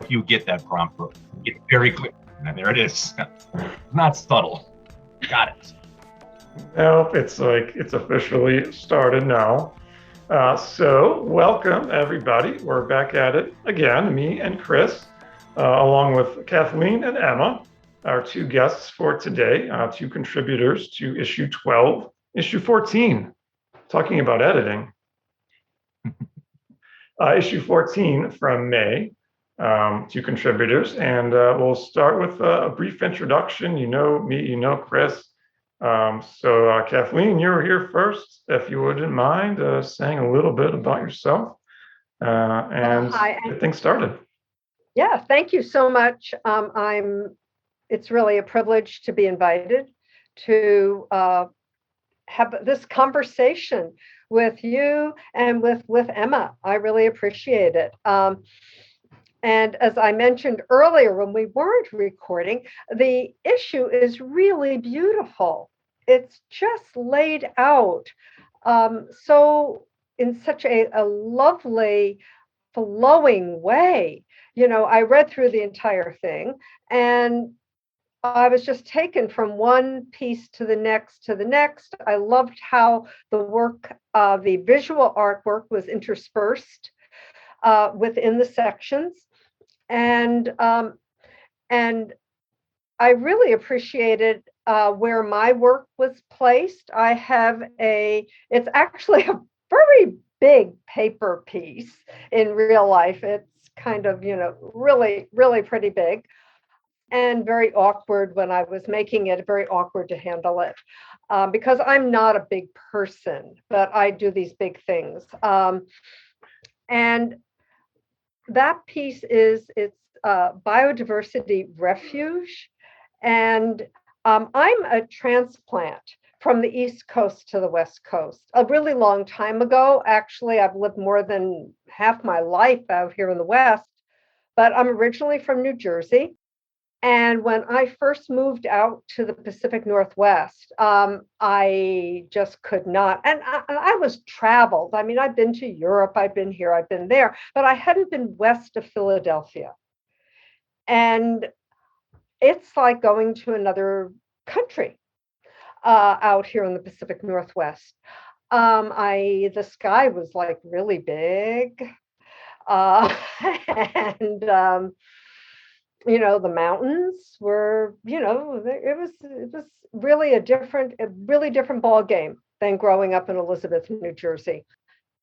You get that prompt, get very quick. And there it is. Not subtle. Got it. Nope, it's officially started now. So welcome everybody. We're back at it again, me and Chris, along with Kathleen and Emma, our two guests for today, two contributors to issue 12, issue 14, talking about editing. Issue 14 from May. Two contributors, and we'll start with a brief introduction. You know me, you know Chris. So Kathleen, you're here first, if you wouldn't mind saying a little bit about yourself and get things started. Yeah, thank you so much. It's really a privilege to be invited to have this conversation with you and with Emma. I really appreciate it. And as I mentioned earlier, when we weren't recording, the issue is really beautiful. It's just laid out so in such a lovely, flowing way. You know, I read through the entire thing and I was just taken from one piece to the next to the next. I loved how the work, the visual artwork was interspersed within the sections. And I really appreciated where my work was placed. It's actually a very big paper piece in real life. It's kind of, really, really pretty big and very awkward when I was making it, very awkward to handle it because I'm not a big person, but I do these big things. And that piece it's biodiversity refuge. And I'm a transplant from the East Coast to the West Coast. A really long time ago, actually, I've lived more than half my life out here in the West, but I'm originally from New Jersey. And when I first moved out to the Pacific Northwest, I just could not. And I was traveled. I mean, I've been to Europe, I've been here, I've been there, but I hadn't been west of Philadelphia. And it's like going to another country out here in the Pacific Northwest. The sky was like really big. And the mountains were, it was really a really different ball game than growing up in Elizabeth, New Jersey.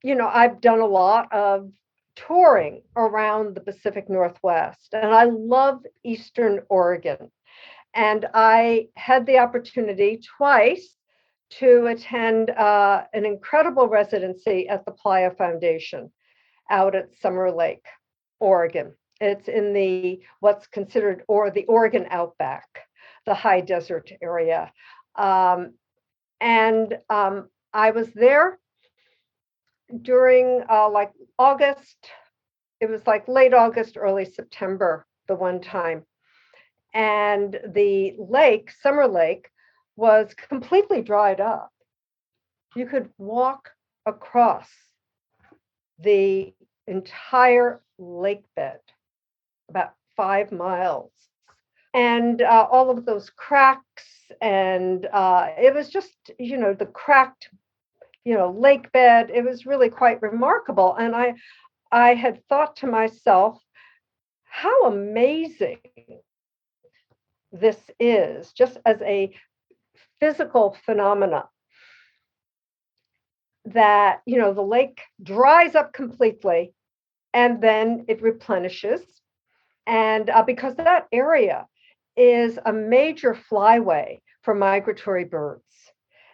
I've done a lot of touring around the Pacific Northwest, and I love Eastern Oregon. And I had the opportunity twice to attend an incredible residency at the Playa Foundation out at Summer Lake, Oregon. It's in what's considered the Oregon Outback, the high desert area. I was there during like August. It was like late August, early September, the one time. And the lake, Summer Lake, was completely dried up. You could walk across the entire lake bed, about 5 miles, and all of those cracks, and it was just, the cracked, lake bed. It was really quite remarkable. And I had thought to myself, how amazing this is, just as a physical phenomena, that, the lake dries up completely and then it replenishes. And because that area is a major flyway for migratory birds.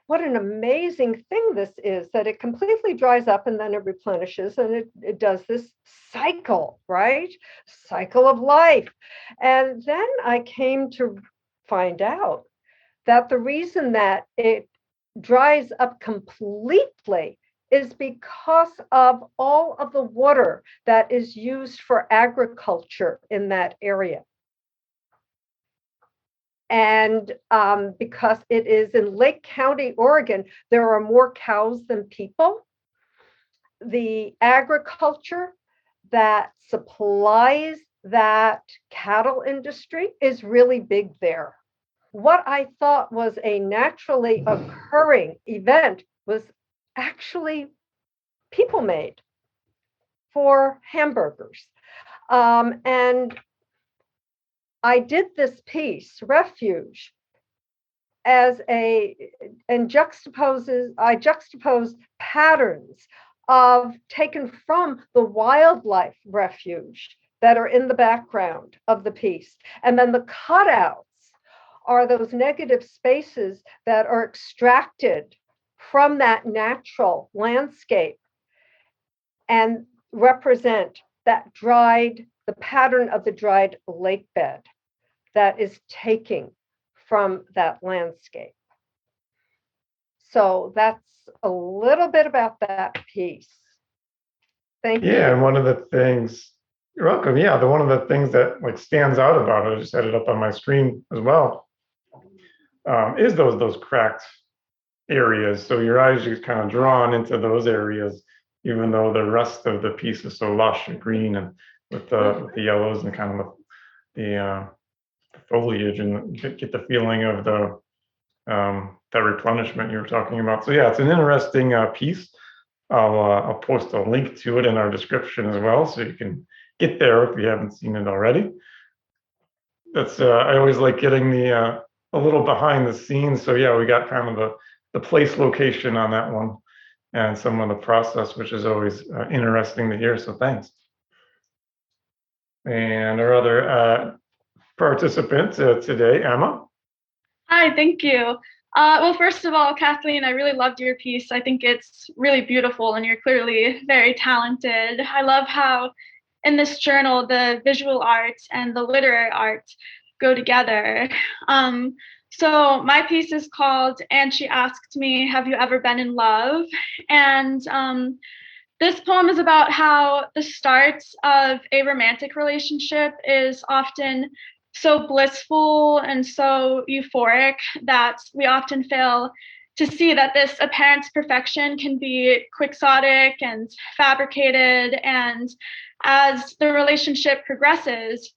What an amazing thing this is, that it completely dries up and then it replenishes, and it does this cycle, right? Cycle of life. And then I came to find out that the reason that it dries up completely is because of all of the water that is used for agriculture in that area. And because it is in Lake County, Oregon, there are more cows than people. The agriculture that supplies that cattle industry is really big there. What I thought was a naturally occurring event was actually people made for hamburgers. And I did this piece, Refuge, as I juxtaposed patterns of taken from the wildlife refuge that are in the background of the piece. And then the cutouts are those negative spaces that are extracted from that natural landscape and represent that the pattern of the dried lake bed that is taking from that landscape. So that's a little bit about that piece. Thank you. Yeah, and one of the things, you're welcome. Yeah, one of the things that like stands out about it, I just had it up on my screen as well, is those cracked areas. So your eyes are kind of drawn into those areas, even though the rest of the piece is so lush and green and with the yellows and kind of the foliage, and get the feeling of that replenishment you were talking about. So yeah, it's an interesting piece. I'll post a link to it in our description as well, so you can get there if you haven't seen it already. That's I always like getting the a little behind the scenes. So yeah, we got kind of the place location on that one and some of the process, which is always interesting to hear. So thanks. And our other participant today, Emma. Hi, thank you. Well, first of all, Kathleen, I really loved your piece. I think it's really beautiful and you're clearly very talented. I love how in this journal, the visual art and the literary art go together. So my piece is called And She Asked Me, Have You Ever Been in Love? And this poem is about how the start of a romantic relationship is often so blissful and so euphoric that we often fail to see that this apparent perfection can be quixotic and fabricated. And as the relationship progresses,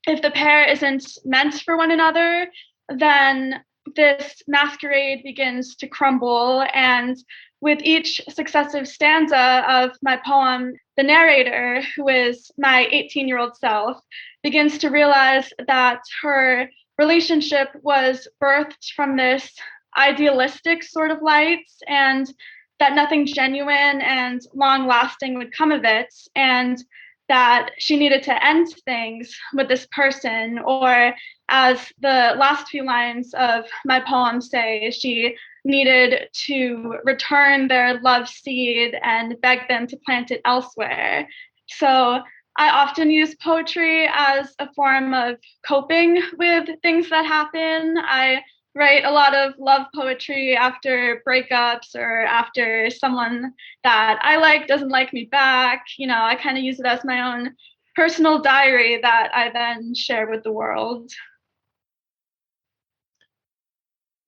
if the pair isn't meant for one another, then this masquerade begins to crumble. And with each successive stanza of my poem, the narrator, who is my 18-year-old self, begins to realize that her relationship was birthed from this idealistic sort of light, and that nothing genuine and long-lasting would come of it, and that she needed to end things with this person, or as the last few lines of my poem say, she needed to return their love seed and beg them to plant it elsewhere. So I often use poetry as a form of coping with things that happen. I write a lot of love poetry after breakups or after someone that I like doesn't like me back. You know, I kind of use it as my own personal diary that I then share with the world.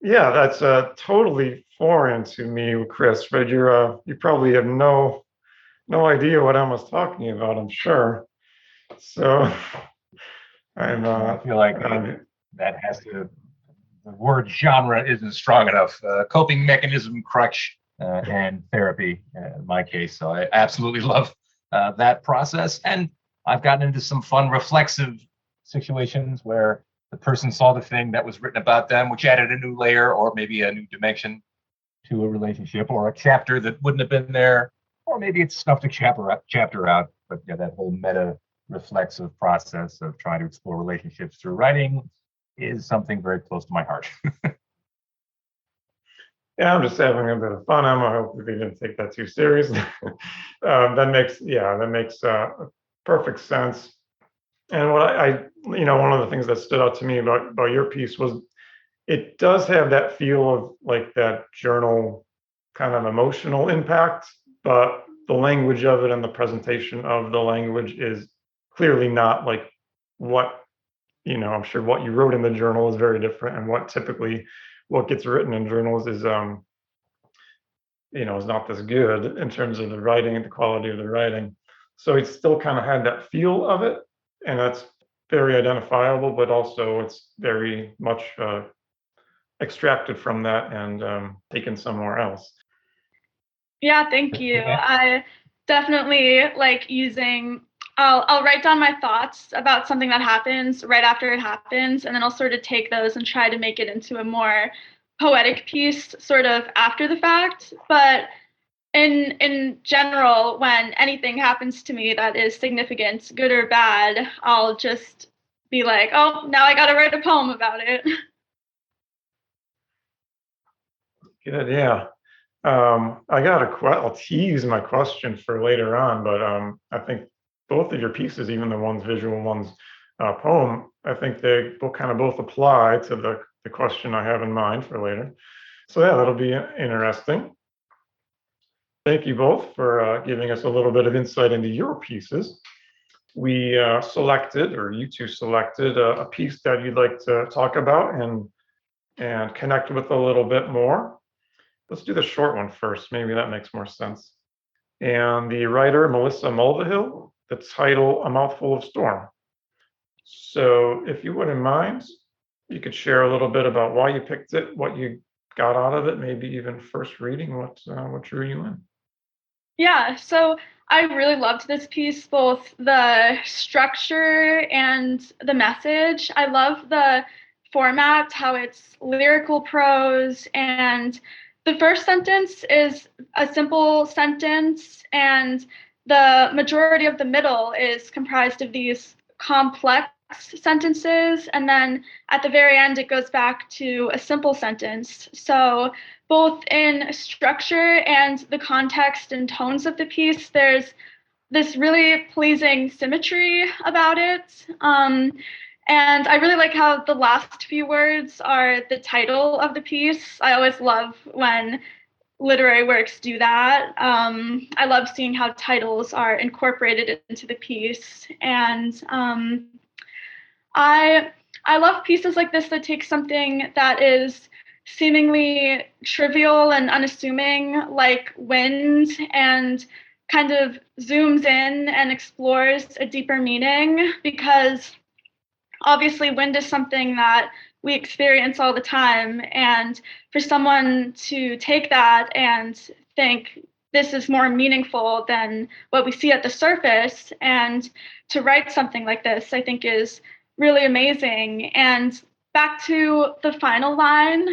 Yeah, that's totally foreign to me, Chris. But you probably have no idea what Emma's talking about, I'm sure. So I feel like that has to. The word genre isn't strong enough. Coping mechanism, crutch, and therapy in my case. So I absolutely love that process. And I've gotten into some fun reflexive situations where the person saw the thing that was written about them, which added a new layer or maybe a new dimension to a relationship, or a chapter that wouldn't have been there, or maybe it's snuffed a chapter out. But yeah, that whole meta reflexive process of trying to explore relationships through writing is something very close to my heart. Yeah, I'm just having a bit of fun, Emma. I hope we didn't take that too seriously. That makes perfect sense. And what I one of the things that stood out to me about your piece was it does have that feel of like that journal kind of emotional impact, but the language of it and the presentation of the language is clearly not like what, I'm sure what you wrote in the journal is very different, and what gets written in journals is, is not this good in terms of the writing and the quality of the writing. So it still kind of had that feel of it, and that's very identifiable, but also it's very much extracted from that and taken somewhere else. Yeah, thank you. I definitely like using, I'll write down my thoughts about something that happens right after it happens, and then I'll sort of take those and try to make it into a more poetic piece sort of after the fact. But in general, when anything happens to me that is significant, good or bad, I'll just be like, oh, now I got to write a poem about it. Good, yeah. I'll tease my question for later on, but I think both of your pieces, even the one's visual, one's poem, I think they both apply to the question I have in mind for later. So yeah, that'll be interesting. Thank you both for giving us a little bit of insight into your pieces. We selected, or you two selected, a piece that you'd like to talk about and connect with a little bit more. Let's do the short one first. Maybe that makes more sense. And the writer, Melissa Mulvihill, the title, A Mouthful of Storm. So if you wouldn't mind, you could share a little bit about why you picked it, what you got out of it, maybe even first reading, what drew you in. Yeah, so I really loved this piece, both the structure and the message. I love the format, how it's lyrical prose, and the first sentence is a simple sentence, and the majority of the middle is comprised of these complex sentences, and then at the very end it goes back to a simple sentence. So both in structure and the context and tones of the piece, there's this really pleasing symmetry about it. And I really like how the last few words are the title of the piece. I always love when literary works do that. I love seeing how titles are incorporated into the piece. And I love pieces like this that take something that is seemingly trivial and unassuming, like wind, and kind of zooms in and explores a deeper meaning, because obviously wind is something that we experience all the time. And for someone to take that and think this is more meaningful than what we see at the surface, and to write something like this, I think is really amazing. And back to the final line,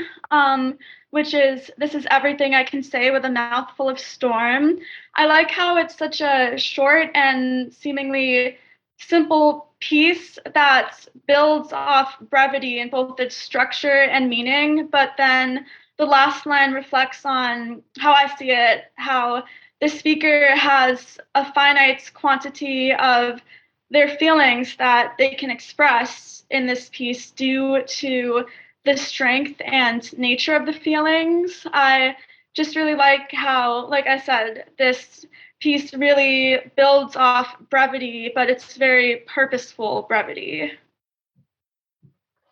which is, "This is everything I can say with a mouthful of storm." I like how it's such a short and seemingly simple piece that builds off brevity in both its structure and meaning, but then the last line reflects on how I see it, how the speaker has a finite quantity of their feelings that they can express in this piece due to the strength and nature of the feelings. I just really like how, like I said, this piece really builds off brevity, but it's very purposeful brevity.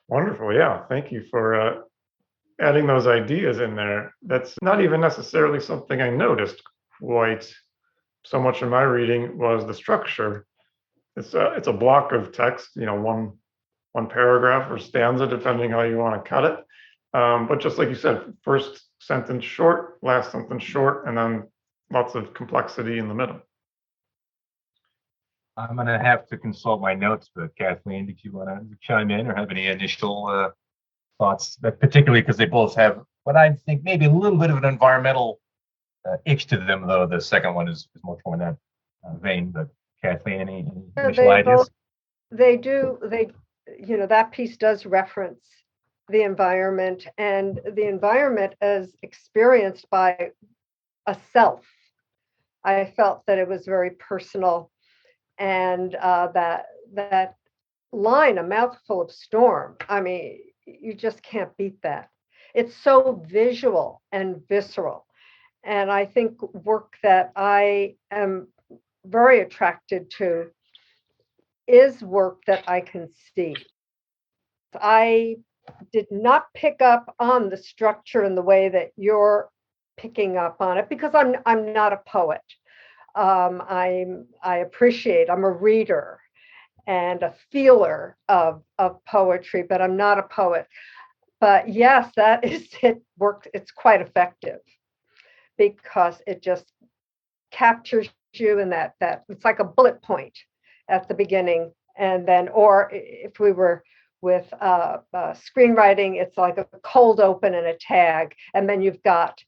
Wonderful. Yeah. Thank you for adding those ideas in there. That's not even necessarily something I noticed quite so much in my reading was the structure. It's a block of text, one paragraph or stanza, depending how you want to cut it. But just like you said, first sentence short, last sentence short, and then lots of complexity in the middle. I'm going to have to consult my notes, but Kathleen, did you want to chime in or have any initial thoughts, particularly because they both have what I think maybe a little bit of an environmental itch to them, though the second one is much more in that vein. But Kathleen, any initial ideas? They do. That piece does reference the environment, and the environment as experienced by a self. I felt that it was very personal, and that line, "A mouthful of storm." I mean, you just can't beat that. It's so visual and visceral, And I think work that I am very attracted to is work that I can see. I did not pick up on the structure in the way that you're picking up on it because I'm not a poet. I appreciate, I'm a reader and a feeler of poetry, but I'm not a poet. But yes, that is it works. It's quite effective because it just captures you in that it's like a bullet point at the beginning, and then, or if we were with screenwriting, it's like a cold open and a tag, and then you've got,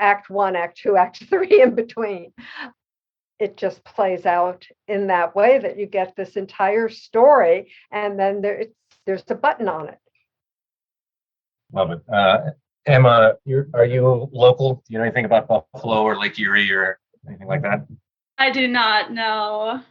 act one, act two, act three in between. It just plays out in that way that you get this entire story, and then there's a button on it. Love it. Emma, are you local? Do you know anything about Buffalo or Lake Erie or anything like that? I do not know.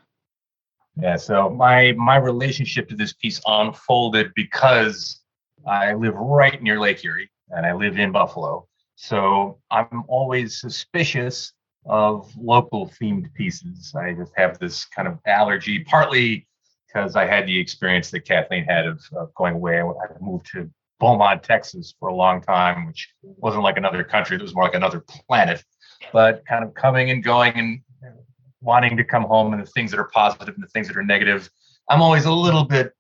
Yeah, so my relationship to this piece unfolded because I live right near Lake Erie and I live in Buffalo. So I'm always suspicious of local themed pieces. I just have this kind of allergy, partly because I had the experience that Kathleen had of going away. I moved to Beaumont, Texas for a long time, which wasn't like another country. It was more like another planet, but kind of coming and going and wanting to come home, and the things that are positive and the things that are negative. I'm always a little bit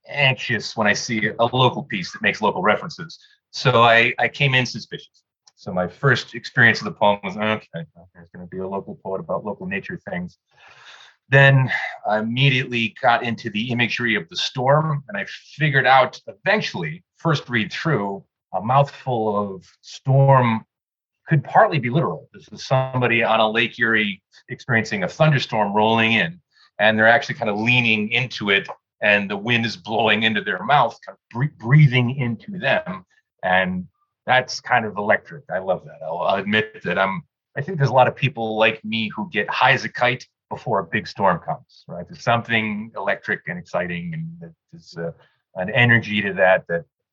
anxious when I see a local piece that makes local references. So I came in suspicious. So my first experience of the poem was, okay, there's going to be a local poet about local nature things. Then I immediately got into the imagery of the storm, and I figured out eventually, first read through, a mouthful of storm could partly be literal. This is somebody on a Lake Erie experiencing a thunderstorm rolling in, and they're actually kind of leaning into it, and the wind is blowing into their mouth, kind of breathing into them. And that's kind of electric. I love that. I'll admit that I think there's a lot of people like me who get high as a kite before a big storm comes, right? There's something electric and exciting, and there's an energy to that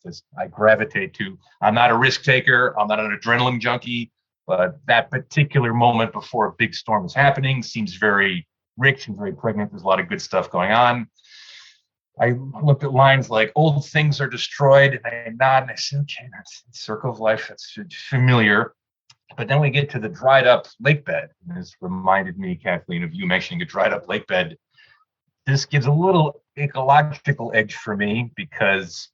just I gravitate to. I'm not a risk taker. I'm not an adrenaline junkie, but that particular moment before a big storm is happening seems very rich and very pregnant. There's a lot of good stuff going on. I looked at lines like "old things are destroyed," and I nod and I said, "Okay, that's Circle of Life. That's familiar." But then we get to the dried up lake bed, and this reminded me, Kathleen, of you mentioning a dried up lake bed. This gives a little ecological edge for me because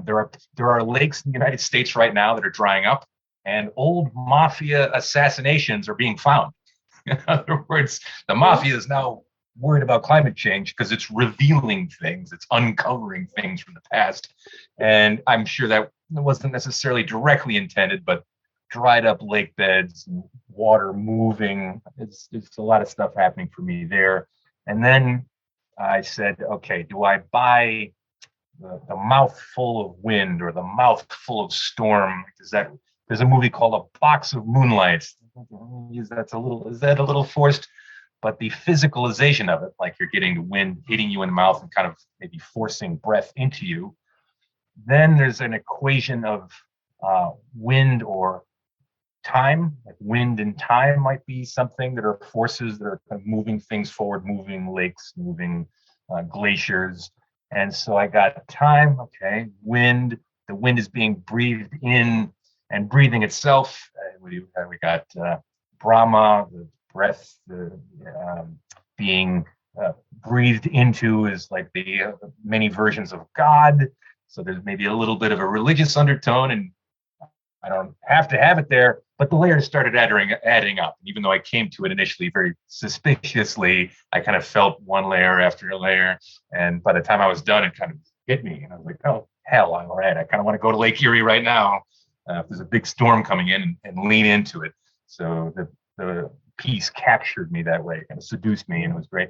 there are lakes in the United States right now that are drying up, and old mafia assassinations are being found. In other words, the mafia is now worried about climate change because it's revealing things, it's uncovering things from the past. And I'm sure that wasn't necessarily directly intended, but dried up lake beds, water moving, it's a lot of stuff happening for me there. And then I said, okay, do I buy the mouthful of wind or the mouthful of storm? There's a movie called A Box of Moonlight. Is that a little forced? But the physicalization of it, like you're getting the wind hitting you in the mouth and kind of maybe forcing breath into you. Then there's an equation of wind or time. Like wind and time might be something that are forces that are kind of moving things forward, moving lakes, moving glaciers. And so I got time, okay, wind. The wind is being breathed in and breathing itself. We got Brahma, the breath being breathed into is like the many versions of God. So there's maybe a little bit of a religious undertone, and I don't have to have it there, but the layers started adding up. Even though I came to it initially very suspiciously, I kind of felt one layer after a layer. And by the time I was done, it kind of hit me. And I was like, oh, hell, all right. I kind of want to go to Lake Erie right now. If there's a big storm coming in and lean into it. So the piece captured me that way, kind of seduced me, and it was great.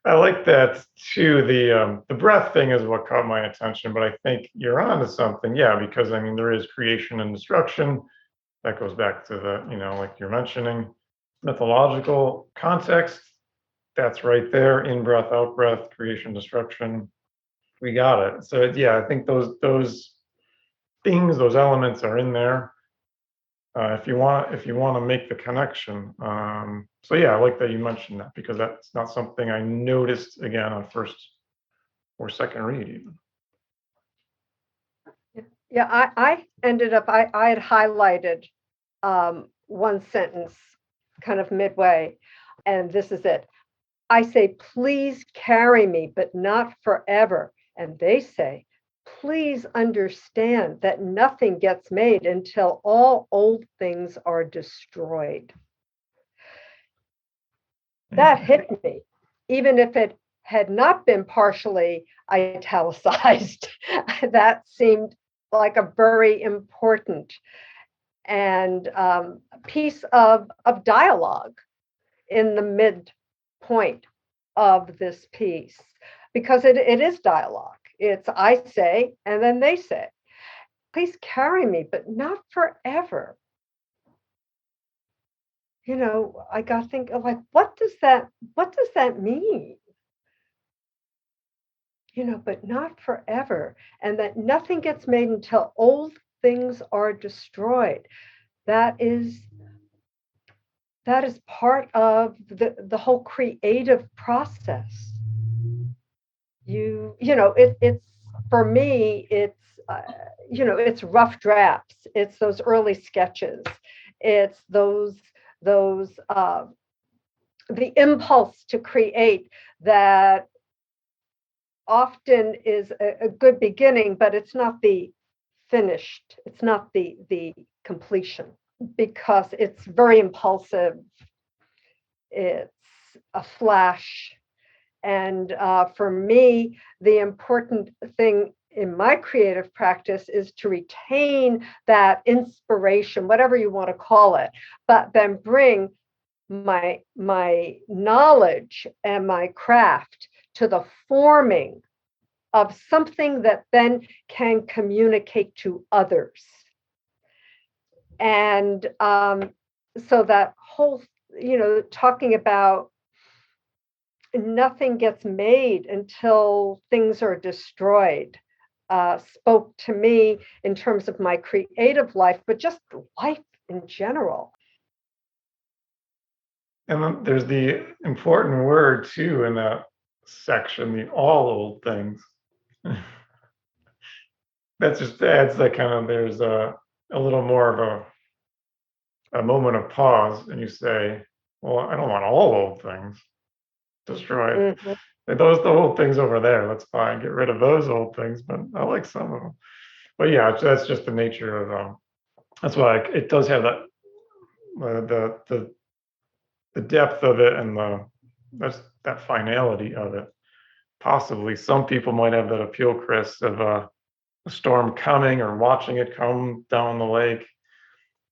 I like that too. The breath thing is what caught my attention, but I think you're onto something. Yeah, because I mean there is creation and destruction. That goes back to the, like you're mentioning, mythological context. That's right there, in breath, out breath, creation, destruction. We got it. So yeah, I think those things, those elements are in there. if you want to make the connection. So yeah, I like that you mentioned that, because that's not something I noticed again on first or second read even. Yeah, I ended up, I had highlighted one sentence kind of midway, and this is it. I say, please carry me, but not forever. And they say, please understand that nothing gets made until all old things are destroyed. That hit me, even if it had not been partially italicized. That seemed like a very important and piece of dialogue in the midpoint of this piece, because it is dialogue. It's I say, and then they say, please carry me, but not forever. You know, I got to think of like, what does that mean? You know, but not forever, and that nothing gets made until old things are destroyed. That is part of the whole creative process. You know, it's for me, it's you know, it's rough drafts, it's those early sketches, it's those the impulse to create that often is a good beginning, but it's not the finished, it's not the completion, because it's very impulsive, it's a flash. And for me, the important thing in my creative practice is to retain that inspiration, whatever you want to call it, but then bring my knowledge and my craft to the forming of something that then can communicate to others. And so that whole, you know, talking about nothing gets made until things are destroyed, spoke to me in terms of my creative life, but just life in general. And then there's the important word too in that section, the all old things. That just adds that kind of, there's a little more of a moment of pause, and you say, well, I don't want all old things destroyed. Mhm. The old things over there, let's fine, get rid of those old things, but I like some of them. But yeah, that's just the nature of that's why it does have that the depth of it, and that finality of it. Possibly some people might have that appeal, Chris, of a storm coming or watching it come down the lake,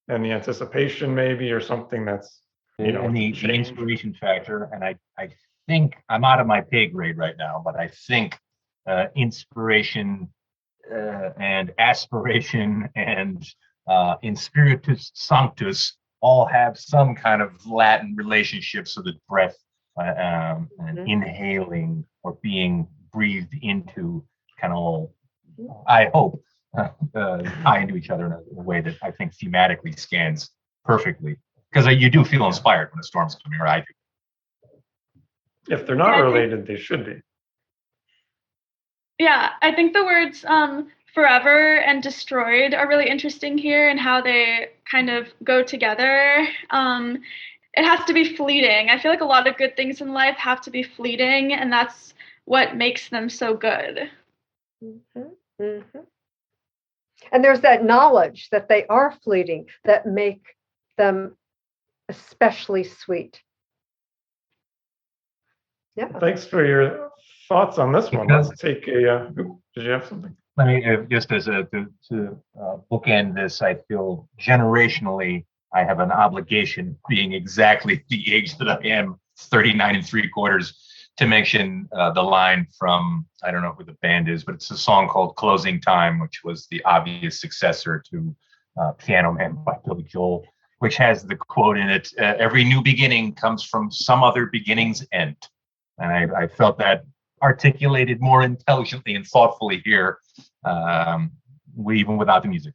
and the anticipation maybe, or something that's, you know, and the inspiration factor. And I think I'm out of my pay grade right now, but I think inspiration and aspiration and in spiritus sanctus all have some kind of Latin relationship. So the breath and inhaling or being breathed into kind of all, I hope, tie into each other in a way that I think thematically scans perfectly. Because you do feel inspired when a storm's coming, or I do. If they're not related, they should be. Yeah, I think the words forever and destroyed are really interesting here, and how they kind of go together. It has to be fleeting. I feel like a lot of good things in life have to be fleeting, and that's what makes them so good. Mm-hmm. Mm-hmm. And there's that knowledge that they are fleeting that make them especially sweet. Yeah. Thanks for your thoughts on this one. Let's take a. Did you have something? Let me just as to bookend this. I feel generationally I have an obligation, being exactly the age that I am, 39 3/4, to mention the line from, I don't know who the band is, but it's a song called "Closing Time," which was the obvious successor to "Piano Man" by Billy Joel, which has the quote in it, "Every new beginning comes from some other beginning's end." And I felt that articulated more intelligently and thoughtfully here, even without the music.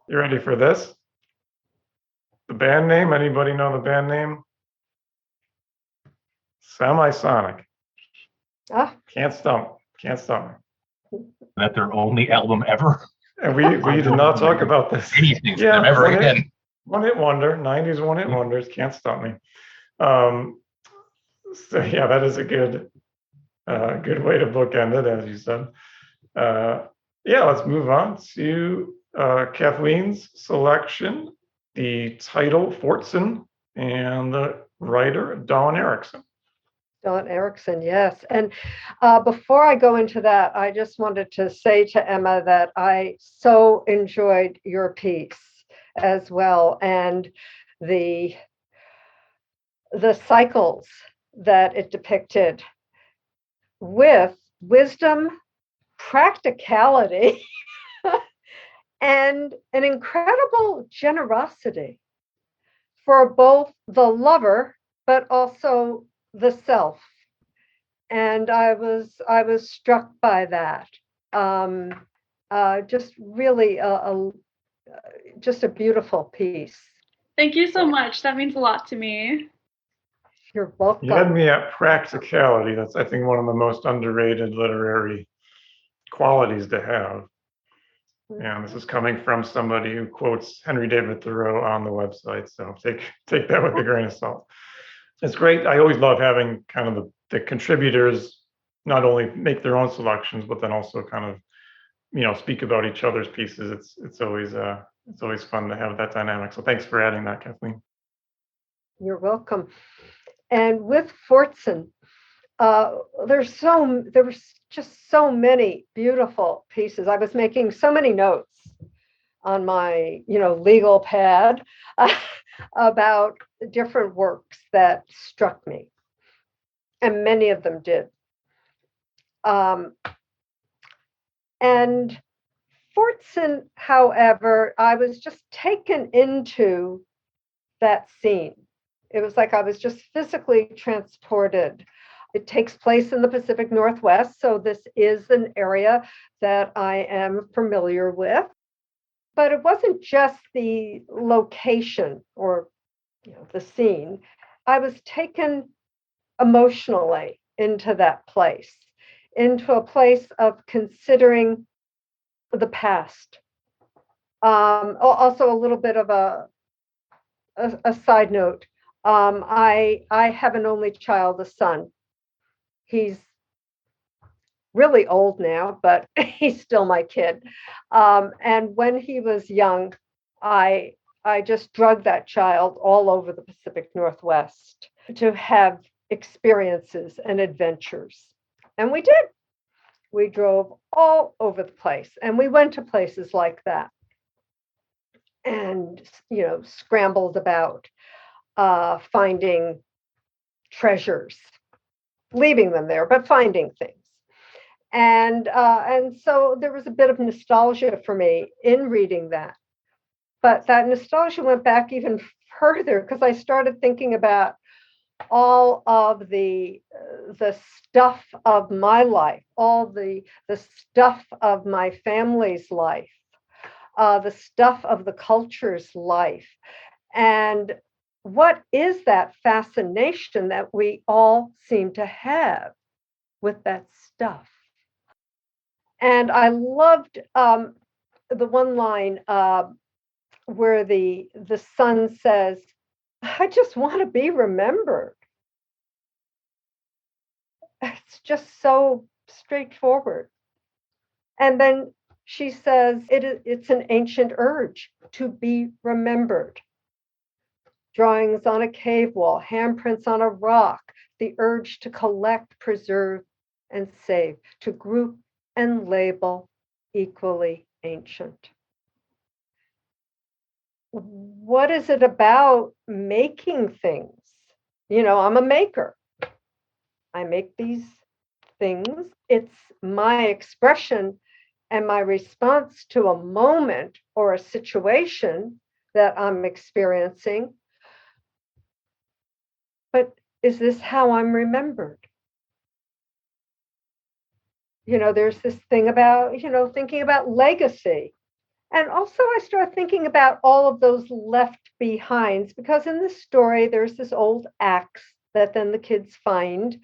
You ready for this? The band name, anybody know the band name? Semisonic. Ah, Can't stump me. That their only album ever. And we did not talk about this. Anything from them ever again. One hit wonder, 90s one hit wonders, can't stop me. So yeah, that is a good way to bookend it, as you said. Yeah, let's move on to Kathleen's selection, the title Fortson, and the writer Dawn Erickson. Dawn Erickson, yes. And before I go into that, I just wanted to say to Emma that I so enjoyed your piece as well, and the cycles that it depicted with wisdom, practicality, and an incredible generosity for both the lover but also the self. And I was struck by that. Just really just a beautiful piece. Thank you so much. That means a lot to me. You're welcome. You had me at practicality. That's, I think, one of the most underrated literary qualities to have. And this is coming from somebody who quotes Henry David Thoreau on the website. So take that with a grain of salt. It's great. I always love having kind of the contributors not only make their own selections, but then also kind of, speak about each other's pieces. It's always fun to have that dynamic. So thanks for adding that, Kathleen. You're welcome. And with Fortson, there was just so many beautiful pieces. I was making so many notes on my, legal pad about different works that struck me, and many of them did. And Fortson, however, I was just taken into that scene. It was like I was just physically transported. It takes place in the Pacific Northwest, so this is an area that I am familiar with. But it wasn't just the location or the scene. I was taken emotionally into that place, into a place of considering the past. Also, a little bit of a side note. I have an only child, a son. He's really old now, but he's still my kid. And when he was young, I just drugged that child all over the Pacific Northwest to have experiences and adventures. And we did. We drove all over the place, and we went to places like that and, scrambled about, finding treasures, leaving them there, but finding things. And so there was a bit of nostalgia for me in reading that. But that nostalgia went back even further because I started thinking about all of the stuff of my life, all the stuff of my family's life, the stuff of the culture's life. And what is that fascination that we all seem to have with that stuff? And I loved the one line where the son says, I just want to be remembered. It's just so straightforward. And then she says, it's an ancient urge to be remembered. Drawings on a cave wall, handprints on a rock, the urge to collect, preserve, and save, to group and label, equally ancient. What is it about making things? I'm a maker. I make these things. It's my expression and my response to a moment or a situation that I'm experiencing. But is this how I'm remembered? There's this thing about, thinking about legacy And also I started thinking about all of those left behinds, because in this story, there's this old axe that then the kids find,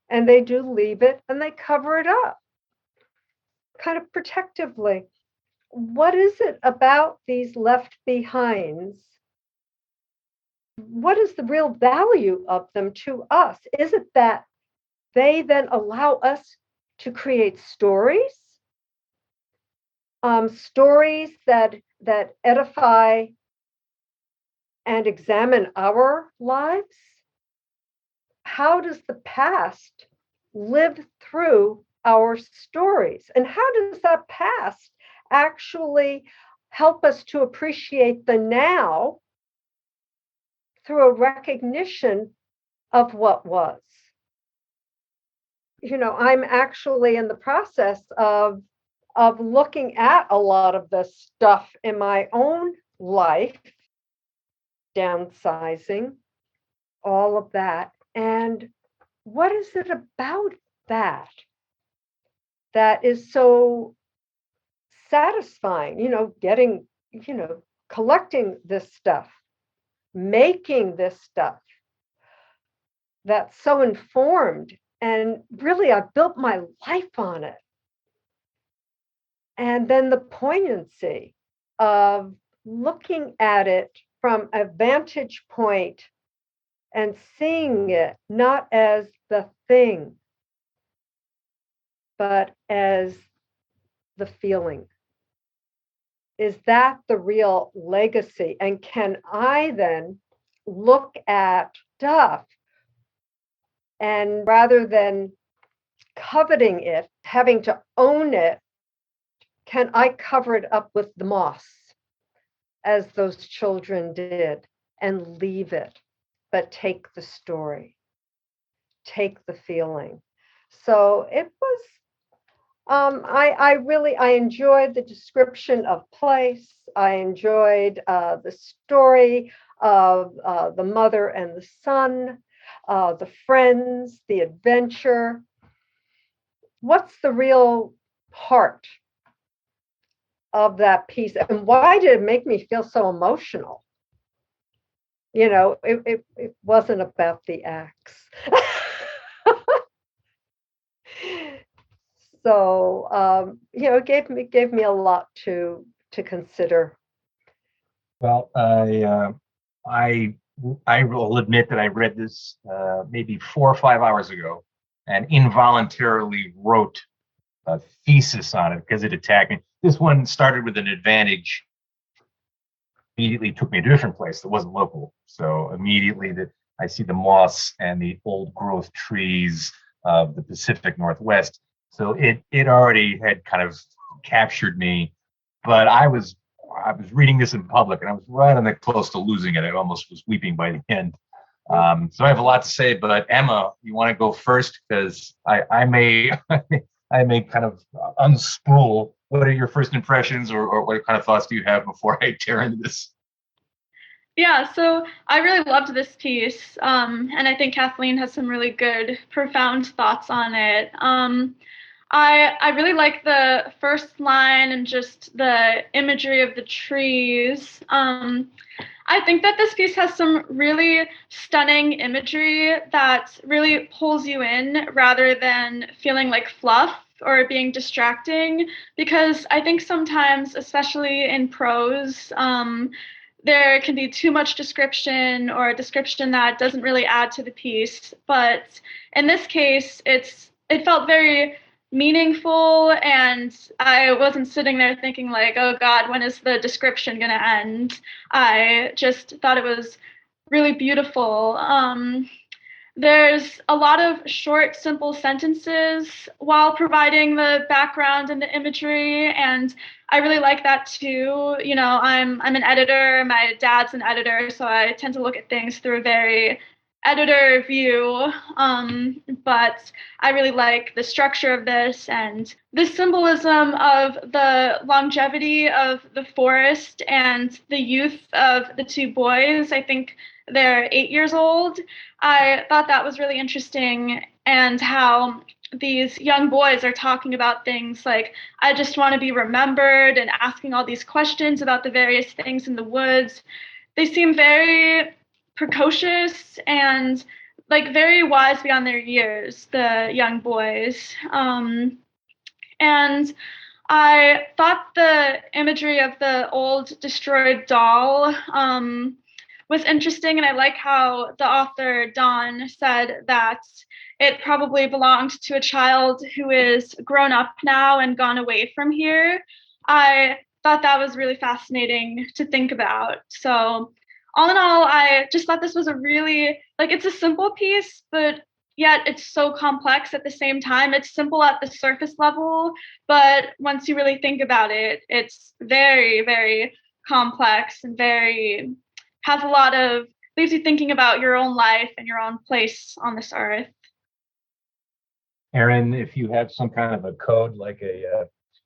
and they do leave it and they cover it up kind of protectively. What is it about these left behinds? What is the real value of them to us? Is it that they then allow us to create stories, stories that edify and examine our lives? How does the past live through our stories? And how does that past actually help us to appreciate the now through a recognition of what was? I'm actually in the process of looking at a lot of this stuff in my own life, downsizing, all of that. And what is it about that is so satisfying? Getting, collecting this stuff, making this stuff that's so informed. And really, I built my life on it. And then the poignancy of looking at it from a vantage point and seeing it not as the thing, but as the feeling. Is that the real legacy? And can I then look at stuff and rather than coveting it, having to own it, can I cover it up with the moss as those children did and leave it, but take the story, take the feeling? So it was, I enjoyed the description of place. I enjoyed the story of the mother and the son, the friends, the adventure. What's the real heart of that piece, and why did it make me feel so emotional? It wasn't about the axe. So it gave me a lot to consider. Well, I will admit that I read this maybe 4 or 5 hours ago, and involuntarily wrote a thesis on it because it attacked me. This one started with an advantage. Immediately took me to a different place that wasn't local. So immediately I see the moss and the old growth trees of the Pacific Northwest. So it already had kind of captured me. But I was reading this in public, and I was right on the close to losing it. I almost was weeping by the end. So I have a lot to say, but Emma, you want to go first? Because I may I may kind of unspool. What are your first impressions, or what kind of thoughts do you have before I tear into this? Yeah, so I really loved this piece, and I think Kathleen has some really good, profound thoughts on it. I really like the first line and just the imagery of the trees. I think that this piece has some really stunning imagery that really pulls you in rather than feeling like fluff or being distracting, because I think sometimes, especially in prose, there can be too much description or a description that doesn't really add to the piece. But in this case, it felt very meaningful, and I wasn't sitting there thinking like, oh God, when is the description going to end? I just thought it was really beautiful. There's a lot of short, simple sentences while providing the background and the imagery, and I really like that too. I'm an editor. My dad's an editor, so I tend to look at things through a very editor view. But I really like the structure of this and the symbolism of the longevity of the forest and the youth of the two boys. I think they're 8 years old. I thought that was really interesting, and how these young boys are talking about things like, I just want to be remembered, and asking all these questions about the various things in the woods. They seem very precocious and like very wise beyond their years, the young boys. And I thought the imagery of the old destroyed doll was interesting, and I like how the author, Dawn, said that it probably belonged to a child who is grown up now and gone away from here. I thought that was really fascinating to think about. So all in all, I just thought this was a really, like, it's a simple piece, but yet it's so complex at the same time. It's simple at the surface level, but once you really think about it, it's very, very complex and very, has a lot of, leaves you thinking about your own life and your own place on this earth. Aaron, if you have some kind of a code, like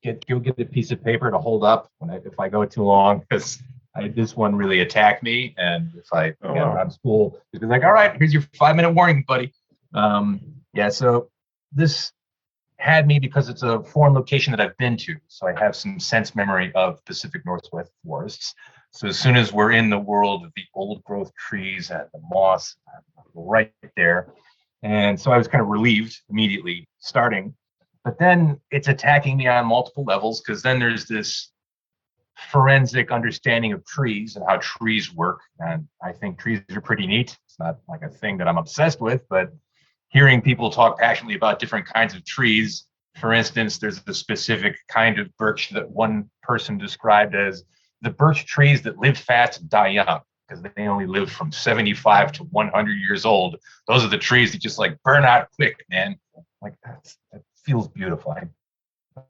you'll get a piece of paper to hold up if I go too long, because this one really attacked me. And if I get around school, it's like, all right, here's your 5-minute warning, buddy. So this had me because it's a foreign location that I've been to. So I have some sense memory of Pacific Northwest forests. So as soon as we're in the world of the old growth trees and the moss, right there. And so I was kind of relieved immediately starting, but then it's attacking me on multiple levels, because then there's this forensic understanding of trees and how trees work. And I think trees are pretty neat. It's not like a thing that I'm obsessed with, but hearing people talk passionately about different kinds of trees. For instance, there's the specific kind of birch that one person described as the birch trees that live fast and die young, because they only live from 75 to 100 years old. Those are the trees that just like burn out quick, man. Like that feels beautiful. I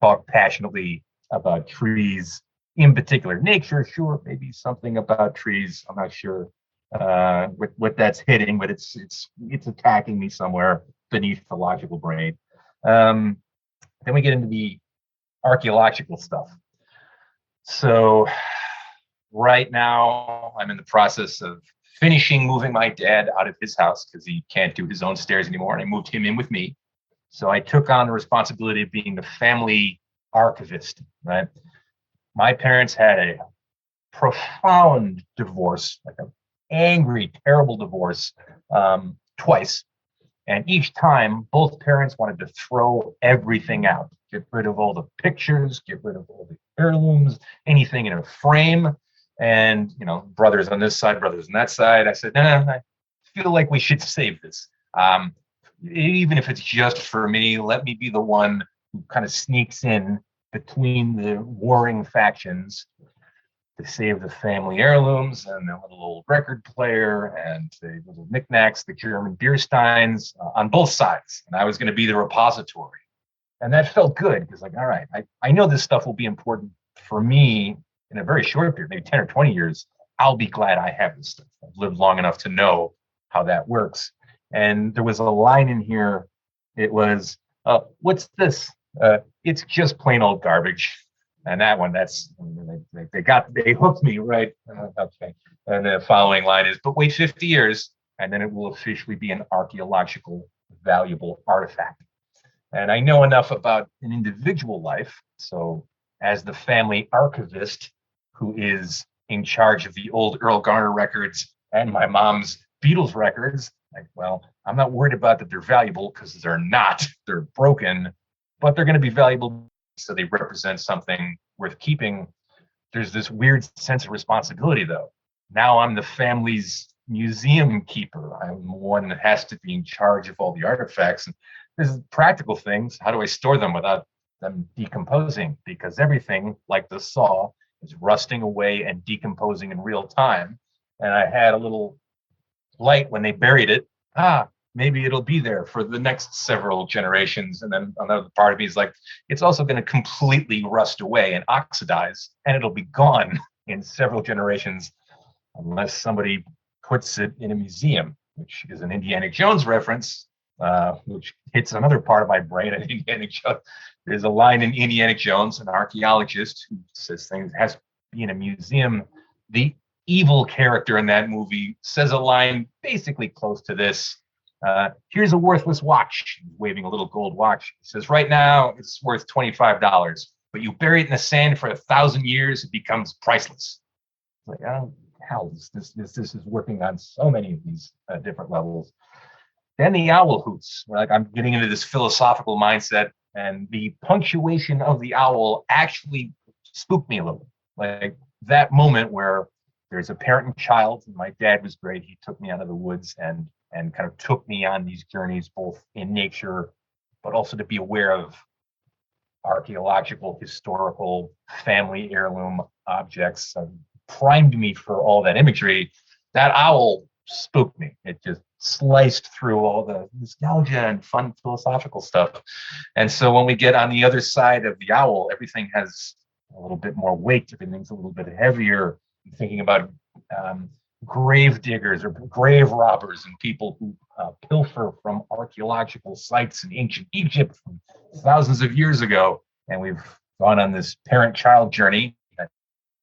talk passionately about trees in particular. Nature, sure, maybe something about trees. I'm not sure what that's hitting, but it's attacking me somewhere beneath the logical brain. Then we get into the archaeological stuff. So right now, I'm in the process of finishing moving my dad out of his house because he can't do his own stairs anymore, and I moved him in with me. So I took on the responsibility of being the family archivist, right? My parents had a profound divorce, like an angry, terrible divorce, twice. And each time, both parents wanted to throw everything out, get rid of all the pictures, get rid of all the heirlooms, anything in a frame. And, brothers on this side, brothers on that side. I said, no, I feel like we should save this. Even if it's just for me, let me be the one who kind of sneaks in between the warring factions to save the family heirlooms and the little old record player and the little knickknacks, the German beer steins on both sides. And I was going to be the repository. And that felt good because, all right, I know this stuff will be important for me in a very short period, maybe 10 or 20 years. I'll be glad I have this stuff. I've lived long enough to know how that works. And there was a line in here. It was, what's this? It's just plain old garbage. And that one, they hooked me, right? Okay. And the following line is, but wait 50 years, and then it will officially be an archaeological valuable artifact. And I know enough about an individual life. So as the family archivist who is in charge of the old Earl Garner records and my mom's Beatles records, I'm not worried about that they're valuable, because they're not. They're broken, but they're going to be valuable, so they represent something worth keeping. There's this weird sense of responsibility, though. Now I'm the family's museum keeper. I'm the one that has to be in charge of all the artifacts. And there's practical things. How do I store them without them decomposing? Because everything, like the saw, is rusting away and decomposing in real time. And I had a little light when they buried it. Maybe it'll be there for the next several generations. And then another part of me is like, it's also going to completely rust away and oxidize, and it'll be gone in several generations unless somebody puts it in a museum, which is an Indiana Jones reference, which hits another part of my brain. And Indiana Jones, there's a line in Indiana Jones, an archaeologist who says things has to be in a museum. The evil character in that movie says a line basically close to this. Here's a worthless watch. He's waving a little gold watch. He says, right now it's worth $25, but you bury it in the sand for 1,000 years, it becomes priceless. It's like, oh, hell, this is working on so many of these different levels. Then the owl hoots. Like, I'm getting into this philosophical mindset, and the punctuation of the owl actually spooked me a little. Like that moment where there's a parent and child, and my dad was great. He took me out of the woods and kind of took me on these journeys, both in nature, but also to be aware of archaeological, historical, family heirloom objects. Primed me for all that imagery. That owl spooked me. It just sliced through all the nostalgia and fun philosophical stuff. And so when we get on the other side of the owl, everything has a little bit more weight. Everything's a little bit heavier. I'm thinking about grave diggers or grave robbers and people who pilfer from archaeological sites in ancient Egypt from thousands of years ago. And we've gone on this parent-child journey.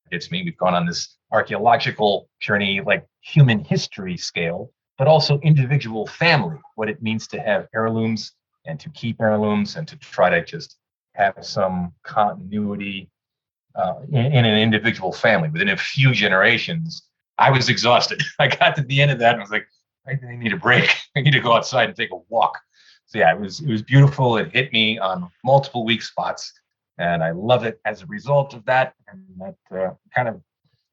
It's me. We've gone on this archaeological journey, like human history scale, but also individual family, what it means to have heirlooms and to keep heirlooms and to try to just have some continuity in an individual family within a few generations. I was exhausted. I got to the end of that and I was like, I need a break. I need to go outside and take a walk. So yeah, it was beautiful. It hit me on multiple weak spots. And I love it as a result of that. And that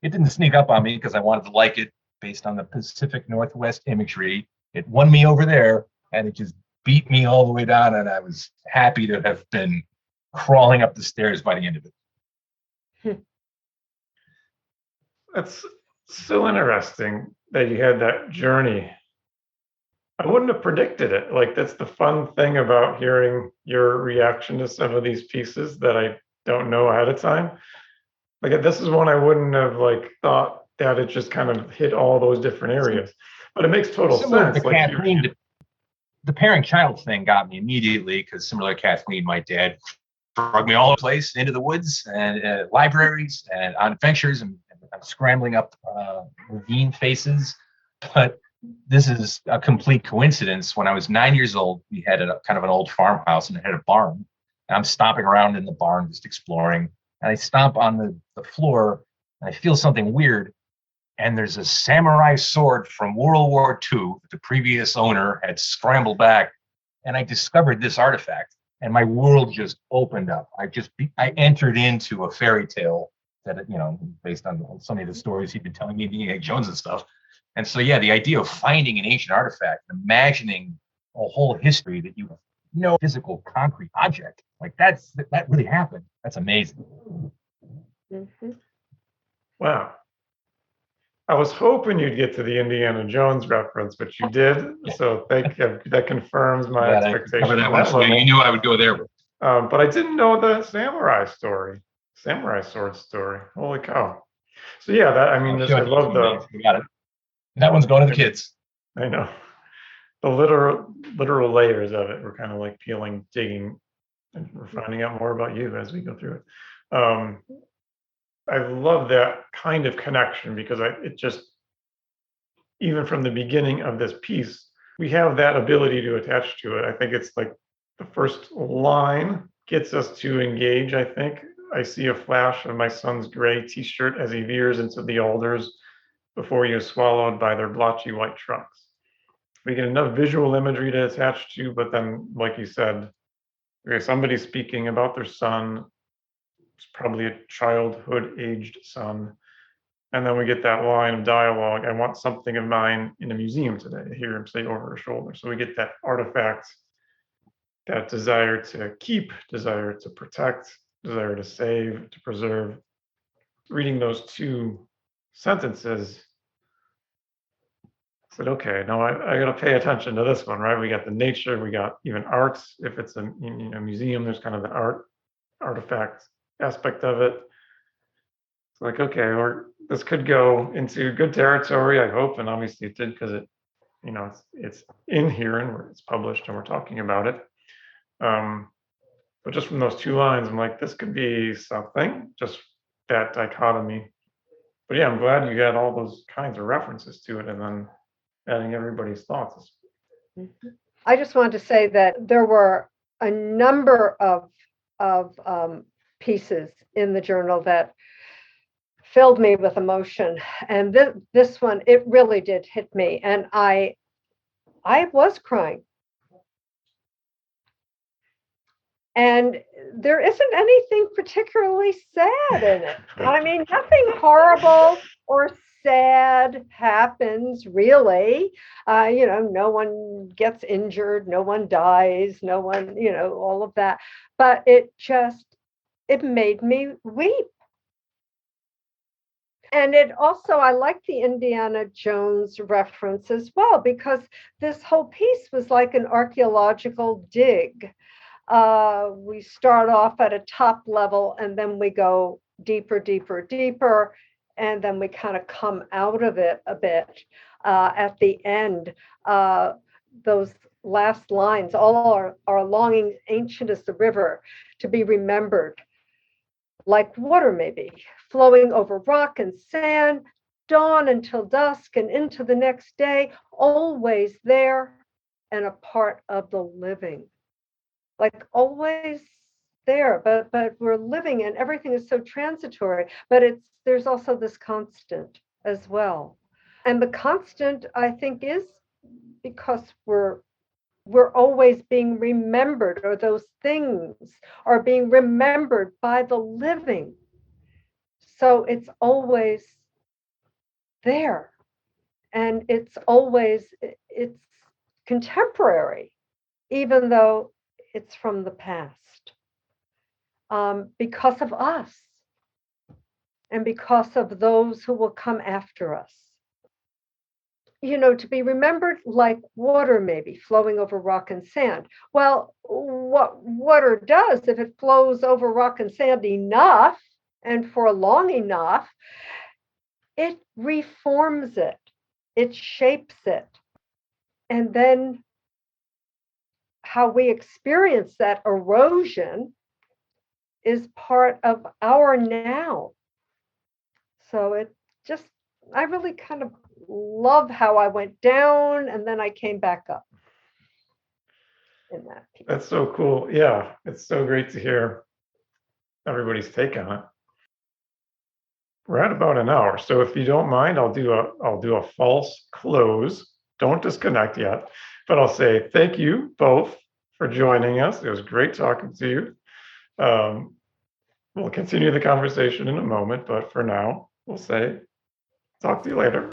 it didn't sneak up on me because I wanted to like it based on the Pacific Northwest imagery. It won me over there and it just beat me all the way down. And I was happy to have been crawling up the stairs by the end of it. That's so interesting that you had that journey. I wouldn't have predicted it. Like, that's the fun thing about hearing your reaction to some of these pieces that I don't know ahead of time. Like, this is one I wouldn't have thought that it just kind of hit all those different areas. But it makes total sense. Like Kathleen, the parent-child thing got me immediately because similar to Kathleen, my dad drug me all over the place into the woods and libraries and on adventures and scrambling up ravine faces. But this is a complete coincidence. When I was 9 years old, we had a kind of an old farmhouse and it had a barn. And I'm stomping around in the barn, just exploring. And I stomp on the floor and I feel something weird. And there's a samurai sword from World War II that the previous owner had scrambled back. And I discovered this artifact and my world just opened up. I entered into a fairy tale that, based on so many of the stories he'd been telling me, Indiana Jones and stuff. And so, yeah, the idea of finding an ancient artifact, imagining a whole history that you have no physical concrete object, like that really happened. That's amazing. Mm-hmm. Wow. I was hoping you'd get to the Indiana Jones reference, but you did. So that confirms my expectation. You knew I would go there. But I didn't know the samurai sword story. Holy cow. So yeah, I love You got it. That one's going to the kids. I know. The literal layers of it. We're kind of like peeling, digging, and we're finding out more about you as we go through it. I love that kind of connection because it just, even from the beginning of this piece, we have that ability to attach to it. I think it's like the first line gets us to engage, I think. I see a flash of my son's gray t-shirt as he veers into the alders before he is swallowed by their blotchy white trunks. We get enough visual imagery to attach to, but then, like you said, somebody's speaking about their son. It's probably a childhood-aged son. And then we get that line of dialogue, I want something of mine in a museum today. I hear him say over his shoulder. So we get that artifact, that desire to keep, desire to protect, desire to save, to preserve. Reading those two sentences, I said, okay, now I got to pay attention to this one, right? We got the nature, we got even arts. If it's a museum, there's kind of the artifact aspect of it. It's like, okay, this could go into good territory, I hope, and obviously it did because it's in here and it's published and we're talking about it. But just from those two lines, I'm like, this could be something, just that dichotomy. But yeah, I'm glad you got all those kinds of references to it and then adding everybody's thoughts I just wanted to say that there were a number of pieces in the journal that filled me with emotion, and this one, it really did hit me, and I was crying. And there isn't anything particularly sad in it. I mean, nothing horrible or sad happens, really. No one gets injured, no one dies, no one, all of that. But it made me weep. And it also, I like the Indiana Jones reference as well, because this whole piece was like an archaeological dig. We start off at a top level and then we go deeper, deeper, deeper, and then we kind of come out of it a bit at the end. Those last lines, all our longing ancient as the river to be remembered, like water maybe, flowing over rock and sand, dawn until dusk and into the next day, always there and a part of the living. Like always there, but we're living and everything is so transitory, but there's also this constant as well. And the constant, I think, is because we're always being remembered, or those things are being remembered by the living. So it's always there, and it's contemporary, even though it's from the past, because of us and because of those who will come after us. To be remembered like water maybe flowing over rock and sand. Well, what water does, if it flows over rock and sand enough and for long enough, it reforms it, it shapes it. And then how we experience that erosion is part of our now. So I really kind of love how I went down and then I came back up in that piece. That's so cool. Yeah, it's so great to hear everybody's take on it. We're at about an hour, so if you don't mind, I'll do a false close. Don't disconnect yet, but I'll say thank you both for joining us. It was great talking to you. We'll continue the conversation in a moment, but for now, we'll say talk to you later.